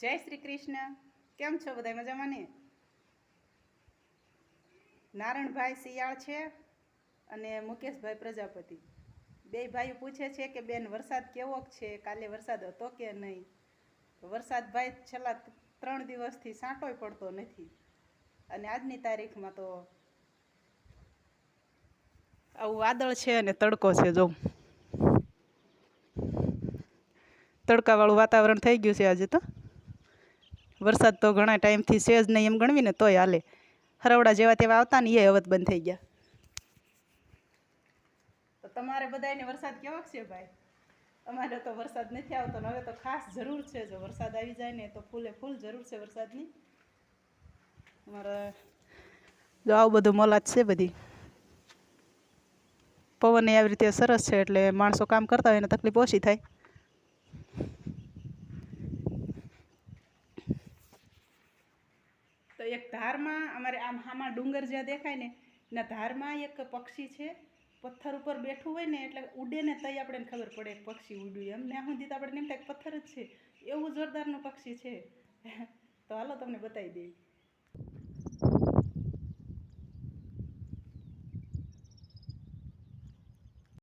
જય શ્રી કૃષ્ણ. કેમ છો બધા મજામાં ને? નારણભાઈ શિયાળ છે અને મુકેશભાઈ પ્રજાપતિ બે ભાઈઓ પૂછે છે કે બેન વરસાદ કેવોક છે, કાલે વરસાદ હતો કે નહીં? વરસાદ ભાઈ છેલ્લા 3 દિવસથી સાંટોય પડતો નથી અને આજની તારીખમાં તો આવું વાદળ છે અને તડકો છે. જો તડકાવાળું વાતાવરણ થઈ ગયું છે આજે. તો વરસાદ તો ઘણા ટાઈમથી છે જ નહીં એમ ગણવીને તોય હાલે. હરવડા જેવા તેવા આવતા ને એ હવે બંધ થઈ ગયા. તો તમારે બધાને વરસાદ કેવો છે ભાઈ? અમારે તો વરસાદ નથી આવતો ને હવે તો ખાસ જરૂર છે. જો વરસાદ આવી જાય ને તો ફૂલે ફૂલ જરૂર છે વરસાદની. અમારે જો આવું બધું મોલાત છે બધી. પવન આવી રીતે સરસ છે એટલે માણસો કામ કરતા હોય એને તકલીફ ઓછી થાય. તો એક ધારમાં અમારે આમાં ડુંગર જ્યાં દેખાય ને એના ધારમાં એક પક્ષી છે. પથ્થર ઉપર બેઠું હોય ને એટલે ઉડે ને તઈ આપણે ખબર પડે પક્ષી ઉડ્યું એમ. ને સુધી તો આપણે એમ થાય પથ્થર જ છે. એવું જોરદારનું પક્ષી છે. તો હાલો તમને બતાવી દઈએ.